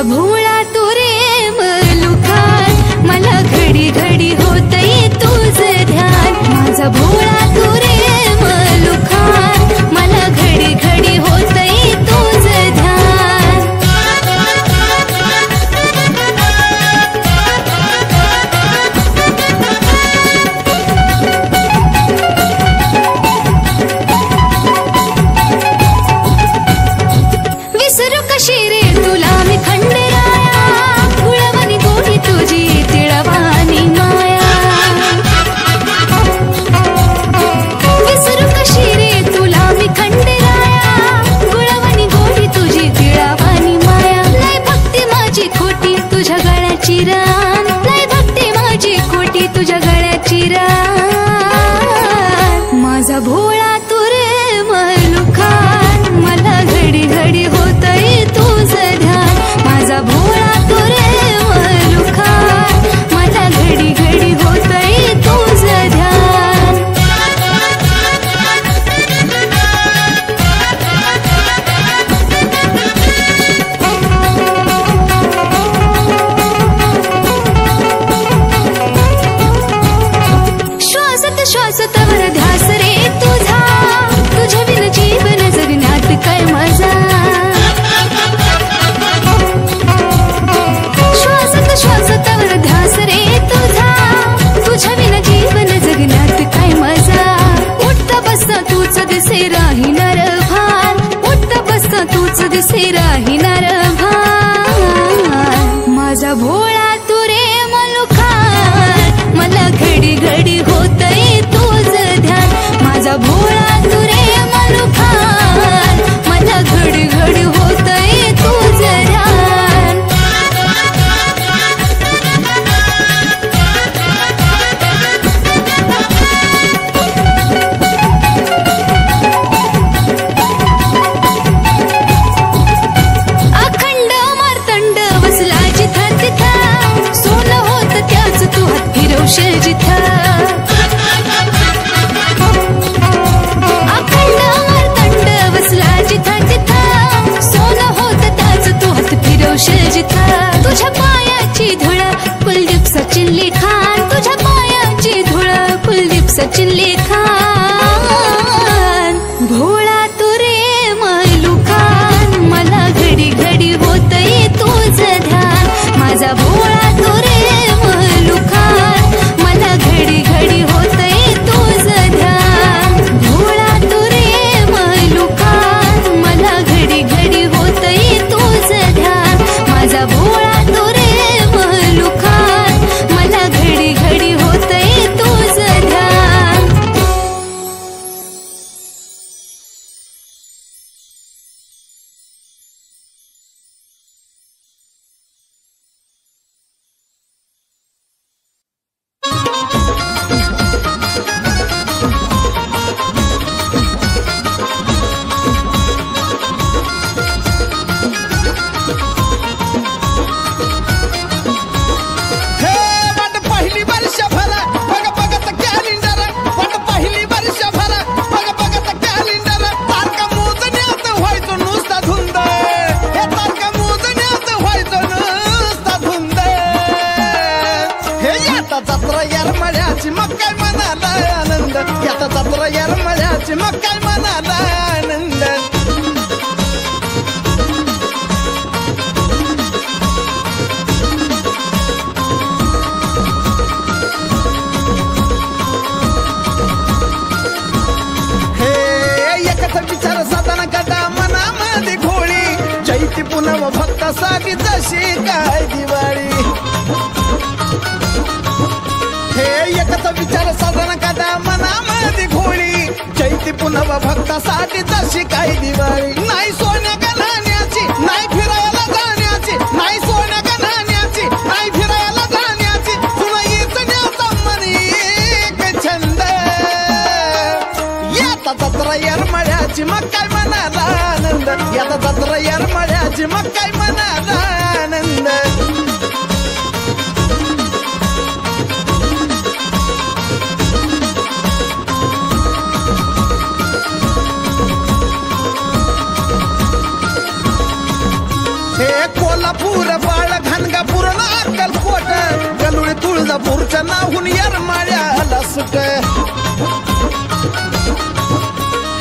भोळा तू रे मलुखान मला घडी घडी होतंय तुझं ध्यान माझा भोळा तू रे मलुखान मला घडी घडी होतंय तुझं ध्यान विसरू कशी रे तुला मी खंडेराया गुळवणी गोडी तुझी तिळवानी माया विसरू कशी रे तुला मी खंडेराया गुळवणी गोडी तुझी तिळवानी माया लय भक्ती माझी खोटी तुझ्या गळ्याची रान लय भक्ती माझी खोटी तुझ्या गळ्याची रान माझा भोळा तू रे मलुखान मला घडी घडी होतंय तुझं ध्यान माझा भोळा तू रे मलुखान मला घडी घडी होतंय तुझं ध्यान श्वासत श्वासत वर ध्यास रे तुझा तुझ्या विन जीवन जगण्यात काय मजा श्वासत श्वासत वर ध्यास रे तुझा तुझ्या विन जीवन जगण्यात काय मजा उठता बसता तूच दिसे राहीनार भान उठता बसता तूच दिसे राहीनार भान माझा भोळा तू रे मलुखान मला घडी घडी होतंय तुझं ध्यान माझा भोळा तू रे मलुखान मला घडी घडी होतंय तुझं ध्यान अखंड मार्तंड वसला जिथा तिथा सोनं होत त्याच तू हात फिरवशील जिथा अखंड मार्तंड वसला जिथा तिथा सोनं होत त्याच तू हात फिरवशील जिथा तुझ्या पायाची धूळ कुलदीप सचिन लिखाण तुझ्या पायाची धूळ कुलदीप सचिन लिखाण भोळा तू रे मलुखान मला घडी घडी होतंय तुझं ध्यान माझा भोळा तू रे मलुखान मला घडी घडी होतंय तुझं ध्यान भोळा तू रे मलुखान मला घडी घडी होतंय तुझं ध्यान माझा भोळा तू रे मलुखान मला घडी घडी होतंय तुझं ध्यान हे वाट पहिली वर्षभर बघ बघत कॅलेंडर वाट पहिली वर्षभर बघ बघत कॅलेंडर तारका मोजण्यात व्हायचो नुसता धुंद हे तारका मोजण्यात व्हायचो नुसता धुंद हे याता जत्रा येरमळ्याची मग काय मनाला आनंद याता जत्रा येरमळ्याची मग काय मनाला आनंद विचार साधना कदा मनामध्ये घोळी चैती पुनव भक्तासाठी जशी काय दिवाळी हे एकच विचार साधना कदा मनामध्ये घोळी चैती पुनव भक्तासाठी जशी काय दिवाळी नाही सोन्या गणाण्याची नाही फिरायला जाण्याची नाही सोन्या गणाण्याची नाही फिरायला जाण्याची तुला येचण्याचा मन एक छंद याता जत्रा येरमळ्याची मग काय मनाला आनंद याता जत्रा येरमळ्याची मग काय मनाला आनंद कोल्हापूर तुळजापूरच्या नाहून येरमाळ्याला सुट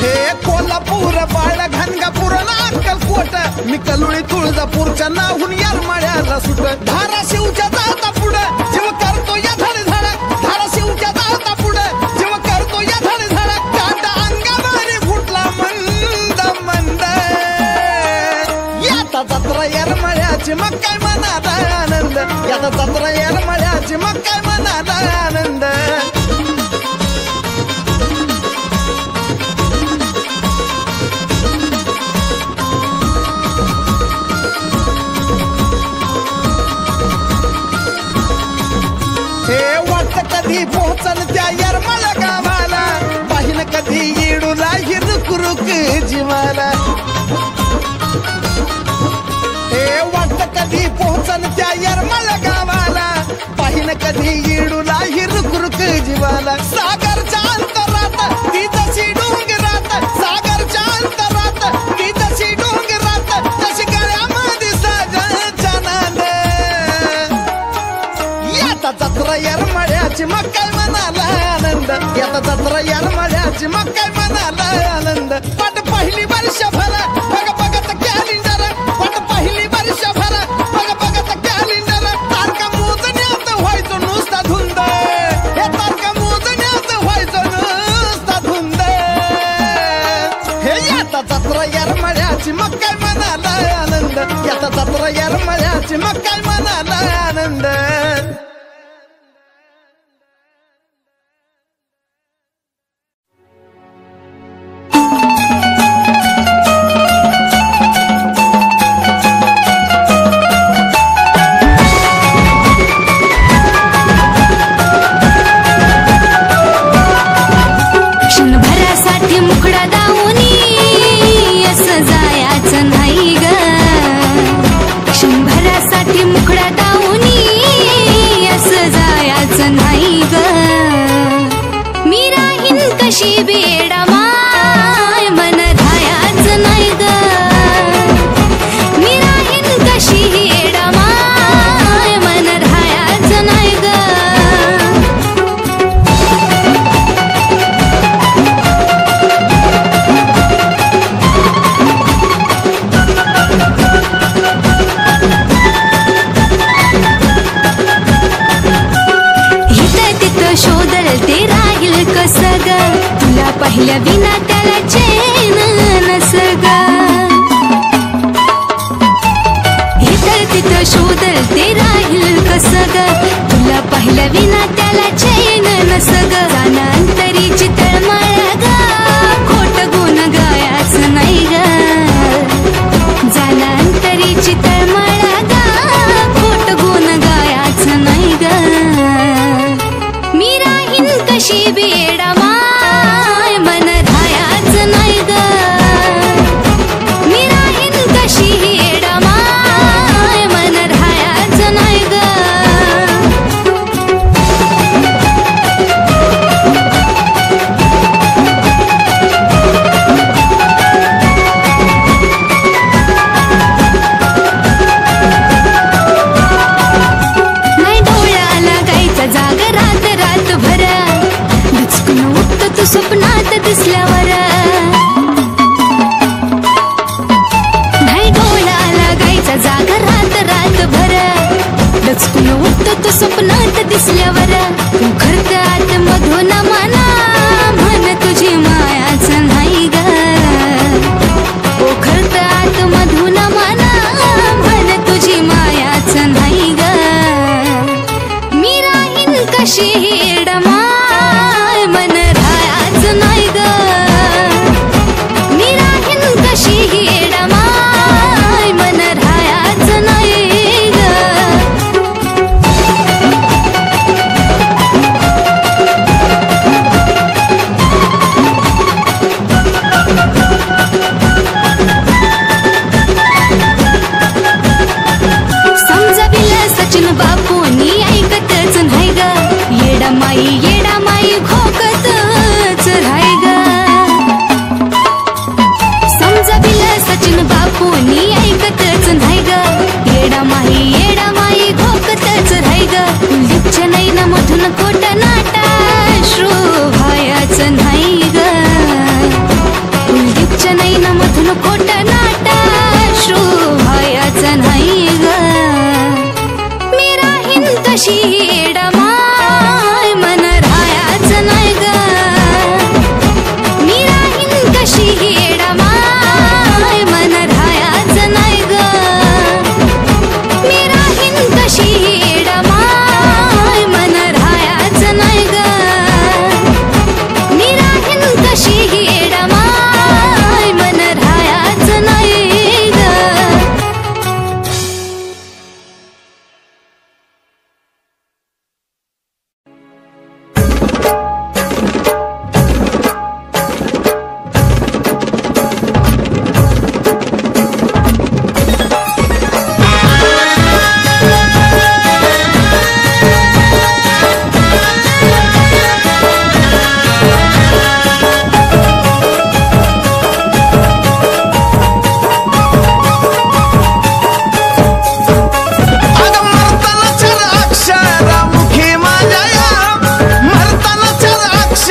हे कोल्हापूर बाळ घनगापूर अक्कलकोट मी कलुळी तुळजापूरच्या नाहून येरमाळ्याला सुट धाराशिवच्या जाता पुढं जीव करतो या धड धड धाराशिवच्या जाता पुढं जीव करतो या धड धड काटा अंगावर फुटला मंद मंद याता जत्रा येरमाळ्याची मग काय मनाला आनंद याता जत्रा येरमाळ्याची मग काय मनाला आनंद कधी पोहोचन त्या येरमाळ गावाला पाहिन कधी येडूला ही रुक रुक जीवाला हे वाटत कधी पोहोचन त्या येरमाळ गावाला पाहिन कधी येडूला ही रुक रुक जीवाला सागरच्या अंतरात ती जशी डोंगरात सागरच्या अंतरात ती जशी डोंगरात तशी गळ्यामध्ये सागरच्या नांद याता जत्रा येरमाळ्याची मग काय मनाला आनंद याता जत्रा येरमाळ्याची मग काय मनाला आनंद वाट पहिली वर्षभर बघ बघत कॅलेंडर वाट पहिली वर्षभर बघ बघत कॅलेंडर तारका मोजण्यात व्हायचो नुसता धुंद हे तारका मोजण्यात व्हायचो नुसता धुंद हे याता जत्रा येरमाळ्याची मग काय मनाला आनंद याता जत्रा येरमाळ्याची मग काय मनाला आनंद पहिल्या विना त्याला चैन नसग इतर तिथं शोधल ते राहील कसग तुला पहिल्या विना त्याला चैन नसग जाना अंतरीची तळमळ ग खोट गुण गायाच नाही ग जाना अंतरीची तळमळ ग खोट गुण गायाच नाही ग मी राहीन कशी बेडा स्वप्नात दिसल्यावर नाही डोळा लागायचा जागा रात रातभर डचकून उठतो तो स्वप्नात दिसल्यावर तू खरत आत मधून मना म्हण तुझी मायाच नाही ग ओ खरत आत मधून मना म्हण तुझी मायाच नाही ग मी राहीन कशी डमा नाही ग मी राहीन कशी डमाय मन राहायच नाही ग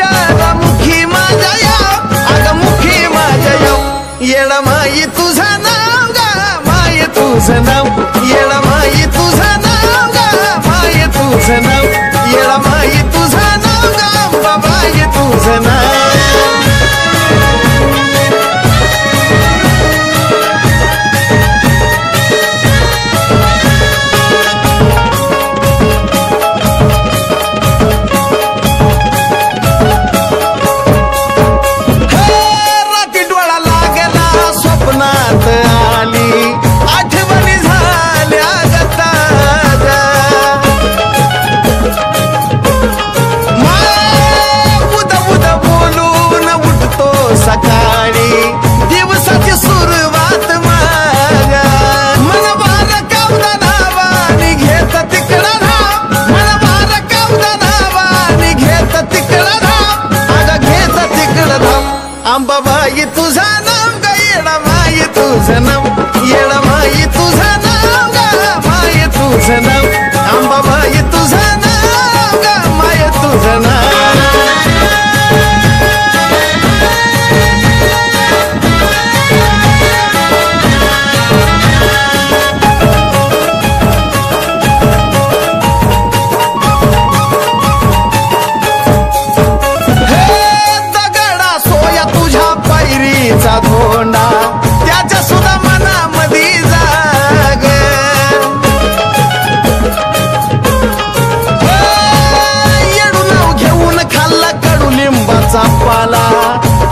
मुखी माझ्या याव अग मुखी माझ्या याव येडा माई तुझं नाव गा माय तुझं नाव येडा माई तुझं नाव गा माय तुझं नाव येडा माई तुझं नाव गा बाबा ये तुझं नाव अंबाबाई तुझा नाव ग येडा माई तुझं नाव येडा माई तुझं नाव ग माय तुझं नाव अंबाबाई तुझं नाव ग माय तुझं नाव धोंडा त्याच्या सुद्धा मनामध्ये जाग येडू नाव घेऊन खाल्ला कडू लिंबाचा पाला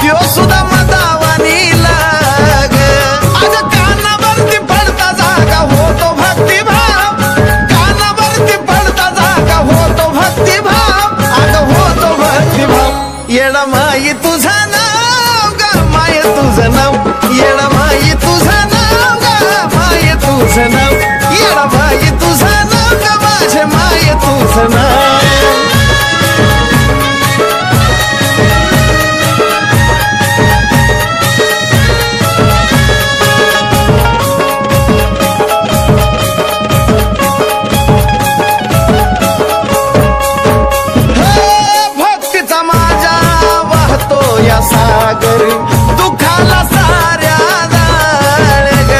त्यो सुद्धा मदावानी लाग अग कानावरती पडता जागा होतो भक्तिभाव कानावरती पडता जागा होतो भक्तिभाव अग होतो भक्तिभाव येडा माई तुझा तुझं नाव येडा माई तुझं नाव ग माय तुझं नाव येडा माई तुझं नाव ग माझे माय तुझं नाव भक्तीचा माझा वाहतो या सागर दुखाला साऱ्या जाळ ग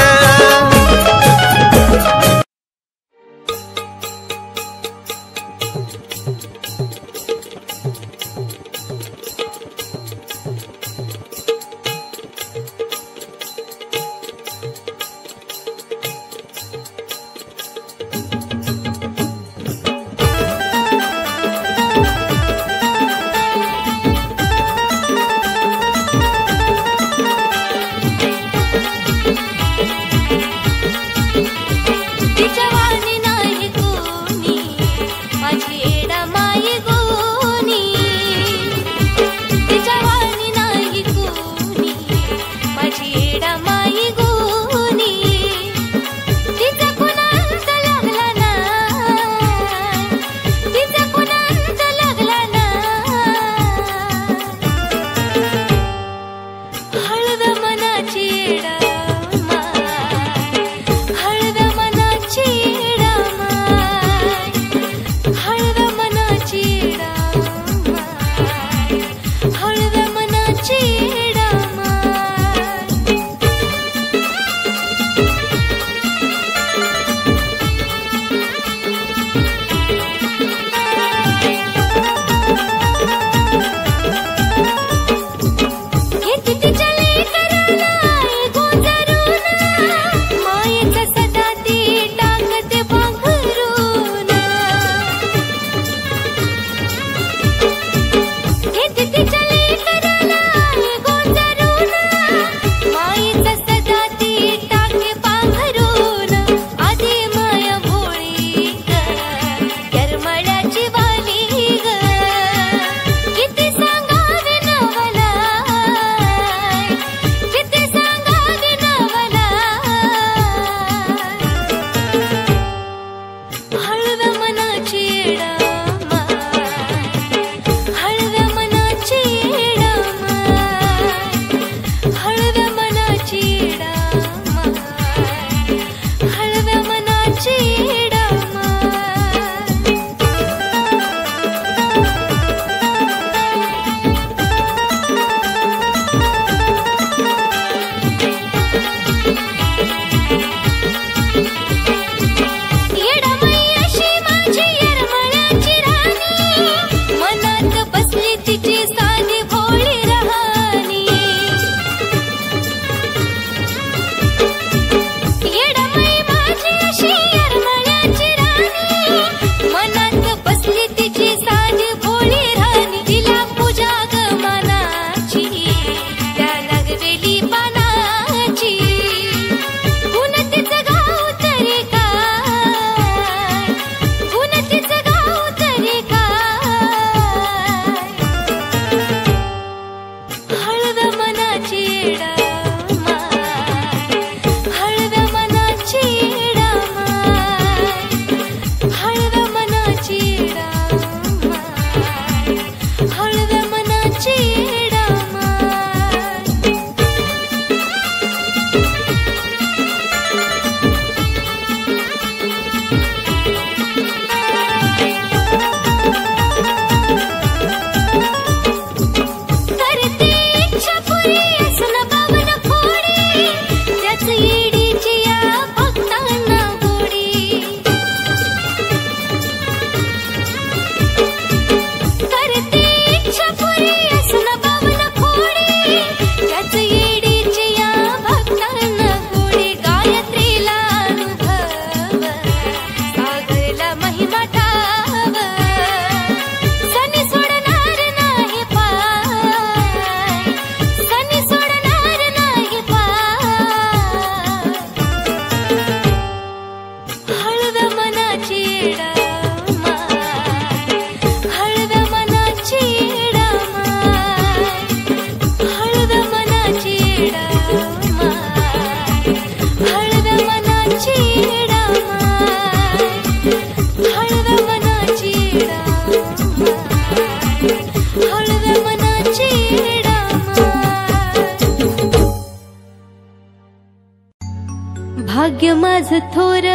भाग्य माझ थोर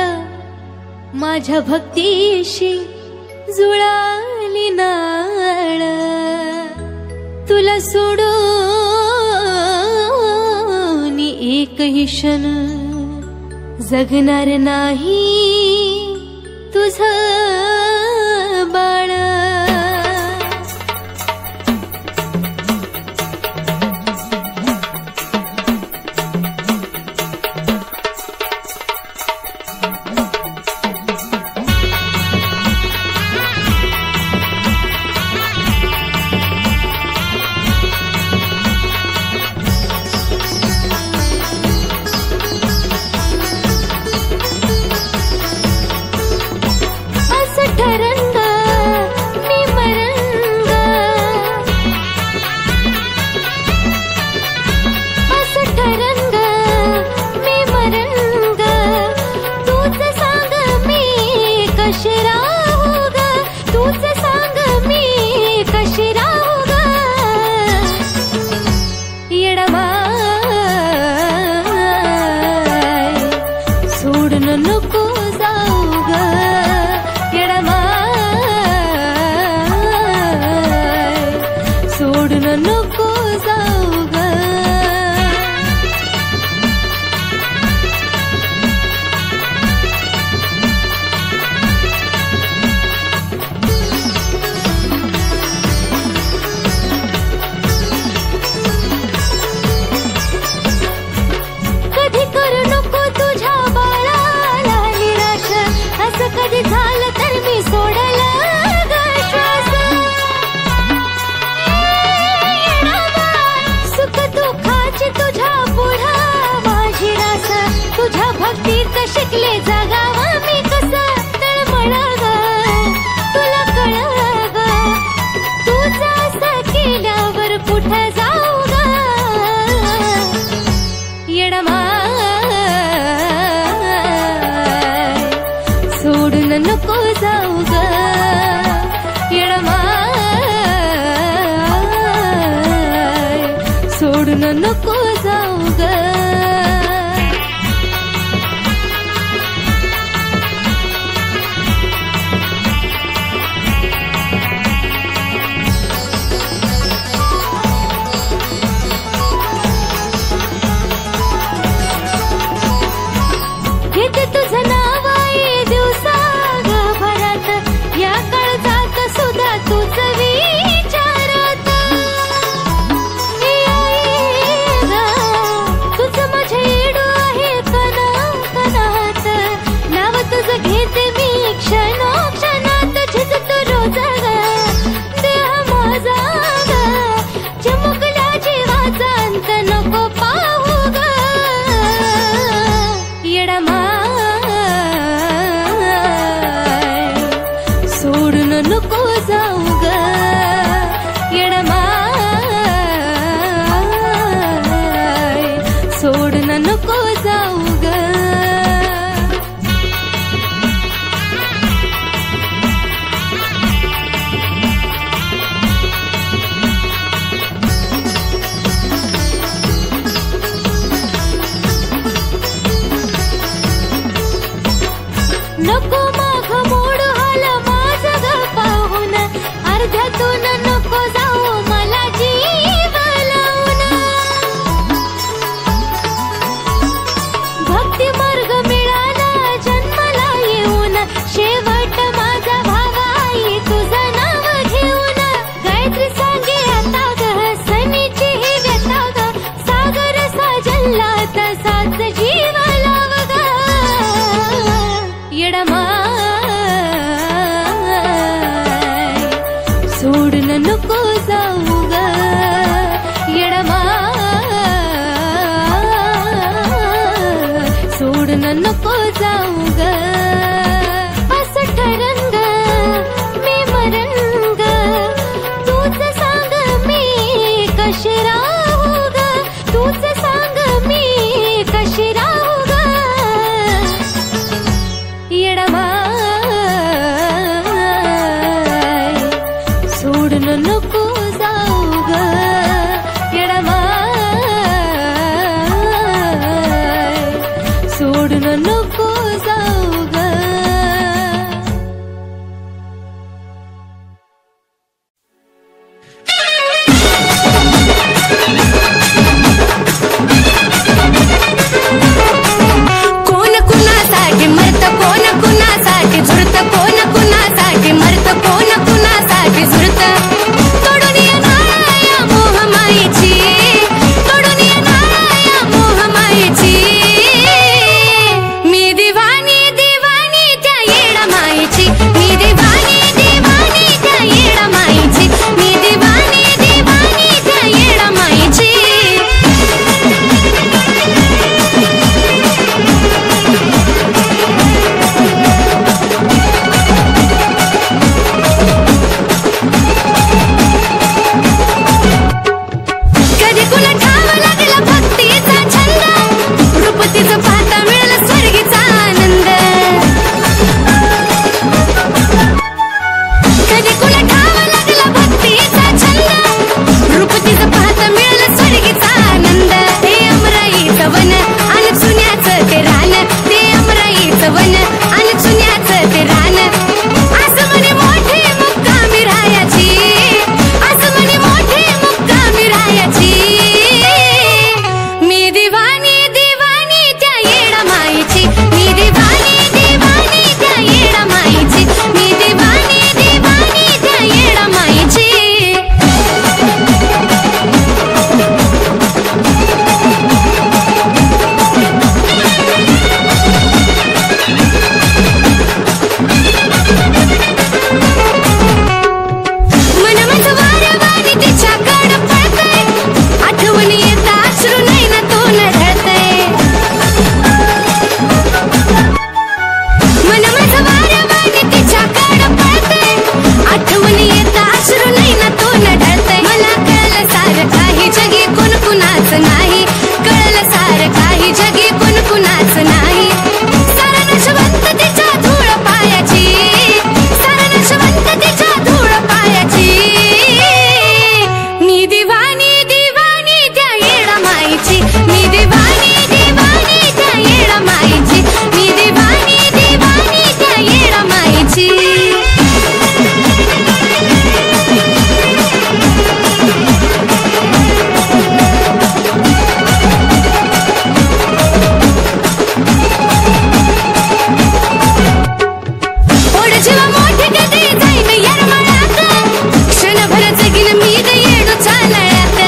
माझ्या भक्तीशी जुळाली नाळ तुला सोडून एकही क्षण जगणार नाही तुझं बाळ शिकले जगावा मी कसा तळमळ तुला कळग तुझं असं केल्यावर कुठं जाऊ ग येडमाय सोडून नको जाऊ ग येडमाय सोडून नको जाऊ ग नको जाऊ ग येडमाय सोडून नको जाऊ ग नको माग मोड हाल माझ ग पाहून अर्ध्यातून नको जाऊ मला जीव लावून भक्ती मार्ग मिळाला जन्माला येऊन शेवट माझा भावाई तुझं नाव घेऊन गायत्री सांगे आता ग सनीची ही व्यथा ग सागर साजला तसाच जीव लाव ग येडमाय सोडून नको जाऊ ग येडमाय सोडून नको जाऊ ग असं ठरंग मी मरंग तूच सांग मी कशी राहू ग तूच सांग मी कशी राहू ग येडमाय सोडून नको जाऊ ग येडमाय सोडून नको आता मिळालं स्वर्गीचा आनंद ते अमराईचं वन आणि सुन्याचं ते रान ते अमराईचं वन आणि सुन्याचं ते रान असं म्हणे मोठी मुक्कामी राहायची असं म्हणे मोठी मुक्कामी राहायची मी दिवाणी दिवाणी त्या येडा माईची मी दिवाणी दिवाणी त्या येडा माईची मी दिवाणी दिवाणी त्या येडा माईची मन माझं वारंवारी तिच्याकडं पळतंय आठवणी येता अश्रू नयनातून ढळतंय मन माझं वारंवारी तिच्याकडं पळतंय आठवणी येता अश्रू नयनातून ढळतंय मला कळलं सारं काही जगी कोण कुणाचं नाही कळलं सारं काही जगी कोण कुणाचं नाही सारं नशवंत तिच्या धूळ पायाची सारं नशवंत तिच्या धूळ पायाची मी दिवाणी दिवाणी त्या येडा माईची मी दिवाणी दिवाणी त्या येडा माईची मी दिवाणी दिवाणी त्या येडा माईची ओढ जेव्हा मोठी कधी जाईन येरमाळ्यात क्षणभर जगीन मी ग येडू चालळ्यात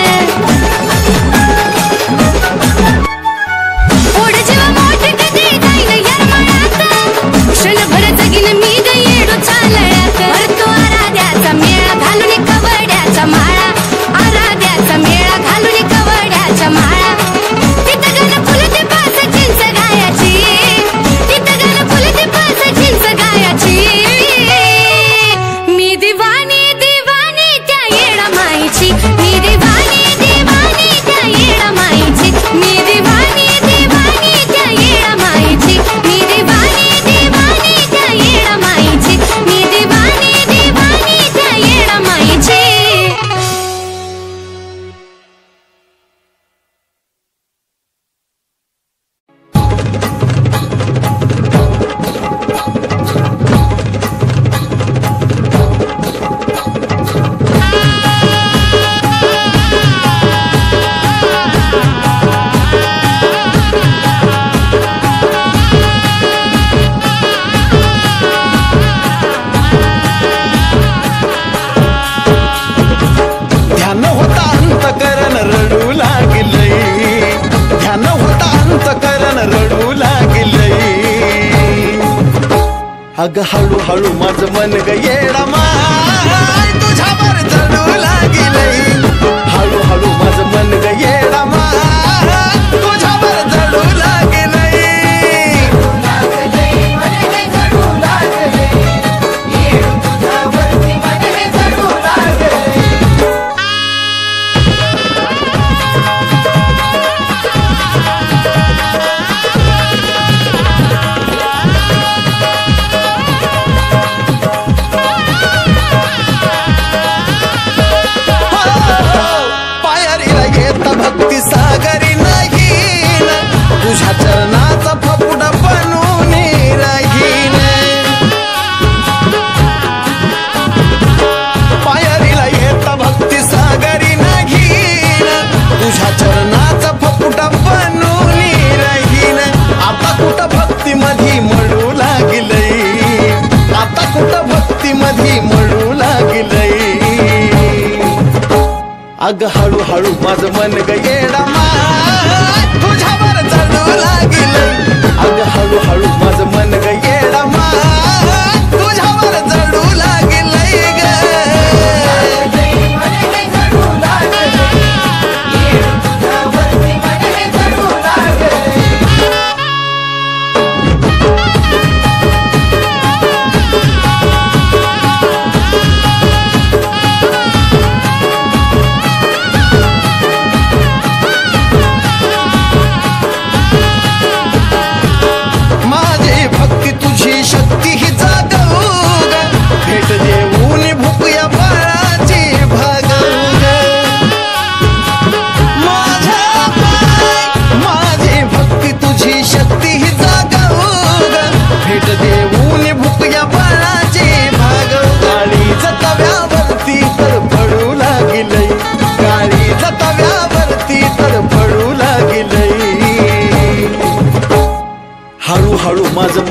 ओढ जेव्हा मोठी कधी जाईन येरमाळ्यात क्षणभर जगीन मी ग येडू चालळ्यात भरतो आराध्याचा मेळा घालून कवड्याचा माळा आराध्याचा मेळा घालून कवड्याचा माळा तिथं गण फुलते पाच चिंच गायाची तिथं गण फुलते पाच चिंच गायाची मी दिवाणी दिवाणी त्या येडा माईची मी दिवाणी दिवाणी त्या येडा माईची मी दिवाणी दिवाणी त्या येडा माईची मी दिवाणी दिवाणी त्या येडा माईची मी दिवाणी दिवाणी त्या येडा माईची ध्यान होता अंतकरण रडू लागलंय ध्यान होता अंतकरण रडू लागलंय अग हळूहळू माझं मन ग येडा माय तुझ्यावर चढू लागलंय हळूहळू माझं मन ग येडा माय तुझ्यावर चढू लागलंय पायरीला येत भक्ती सागरी नाही तुझ्या चरणाचा फपुडा बनून राहीन पायरीला येत भक्ती सागरी नाही तुझ्या चरणाचा फपुडा बनून राहीन आता कुठं भक्ती मधी मळू लागलंय आता कुठं भक्ती मधी मळू लागलंय अग हळूहळू माझं मन ग येडा माय तुझ्यावर चढू लागलंय अग हळूहळू माझं मन ग येडा माय तुझ्यावर चढू लागलंय ग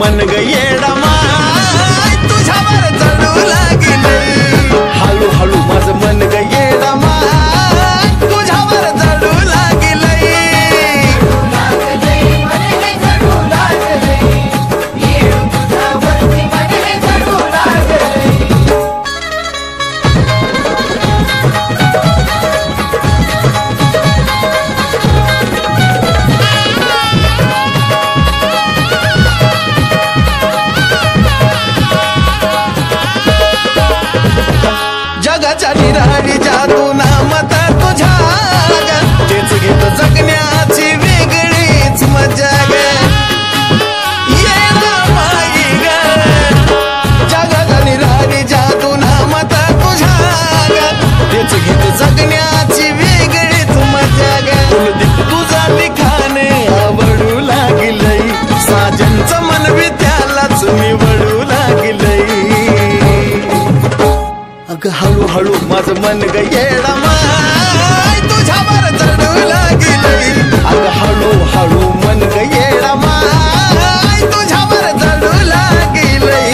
मन ग येडा माय तुझ्यावर चढू लागले हळूहळू माझं मन ग येडा माय तुझ्यावर चढू लागले जगाच्या निराळी जादू नामत तुझ्या तेच घेत जगण्याची वेगळीच मजा ग येडा माई ग जगाच्या निराळी जादू नामत तुझ्या तेच घेत जगण्याची वेगळीच मजा ग कुलदीप तुझा लिखाणे आवडू लागलंय साजनचं मन बी त्यालाच निवडू लागलंय अग हळूहळू माझं मन ग येडा माय तुझ्यावर चढू लागलंय अग हळूहळू मन ग येडा माय तुझ्यावर चढू लागलंय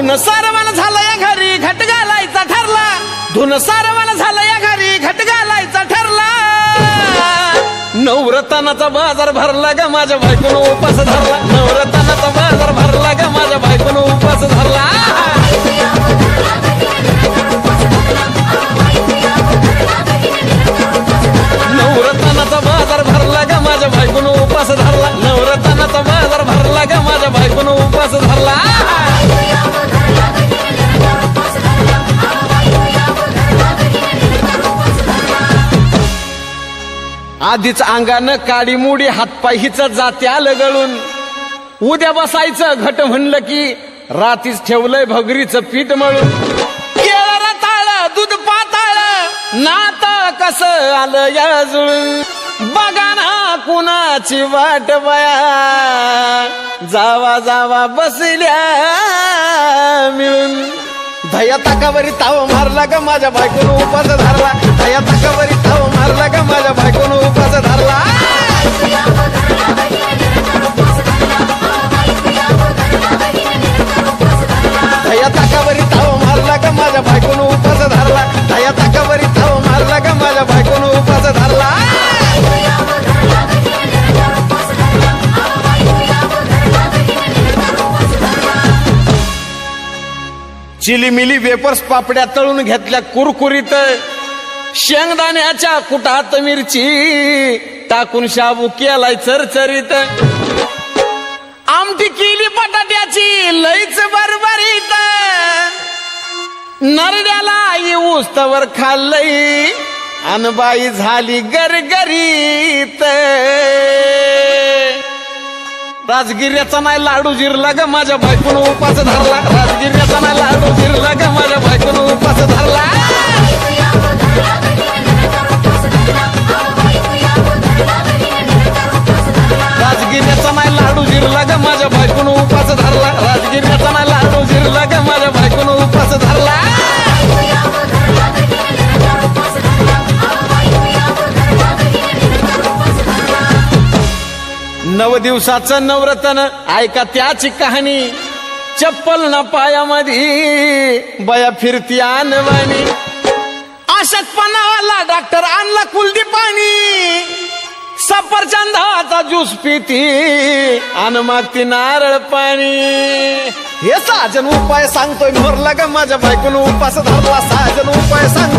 धुन सारवान झालं या घरी घट घालायचा ठरला धुन सारवान झालं या घरी घट घालायचा ठरला नवरत्नाचा बाजार भरला ग माझ्या बायकोनं उपास धरला नवरत्नाचा बाजार भरला ग माझ्या बायकोनं उपास धरला नवरत्नाचा बाजार भरला ग माझ्या बायकोनं उपास धरला नवरत्नाचा बाजार भरला ग माझ्या बायकोनं उपास धरला आधीच अंगानं काडी मुडी हातपाय हिच जाते आलं गळून उद्या बसायचं घट म्हणलं की रातीच ठेवलंय भगरीचं पीठ मळून केळं रताळ दूध पाताळ नात कसं आलं या जुळून बघा ना कुणाची वाट बया जावा जावा बसल्या मिळून धया ताकावरी ताव मारला ग माझ्या बायकोनं उपास धरला धया ताकावरी ताव मारला ग माझ्या बायकोनं उपास धरला धया ताकावरी ताव मारला ग माझ्या बायकोनं उपास धरला धया ताकावरी ताव मारला ग माझ्या बायकोनं उपास धरला चिलीमिली वेपर्स पापड्या तळून घेतल्या कुरकुरीत शेंगदाण्याच्या कुटात मिरची टाकून शाबू केलाय चरचरीत आमटी केली बटाट्याची लईच बरबरीत नरड्याला येऊस तवर खाल्लई अनबाई झाली गरगरीत राजगिर्याचा नाही लाडू जिरला ग माझ्या बायकोनं उपास धरला राजगिर्याचा नाही लाडू जिरला ग माझ्या बायकोनं उपास धरला राजगिर्याचा नाही लाडू जिरला ग माझ्या बायकोनं उपास धरला राजगिर्याचा नाही लाडू जिरला ग माझ्या बायकोनं उपास धरला नव दिवसाचं नवरत्न ऐका त्याची कहाणी चप्पल ना पायामध्ये बया फिरती आणवानी अशक्तपणावाला डॉक्टर आणला कुलदी पाणी सफरचंदाचा ज्यूस पिती आण मागती नारळ पाणी हे साजन उपाय सांगतोय मोरला ग माझ्या बायकोनं उपास धरला साजन उपाय सांग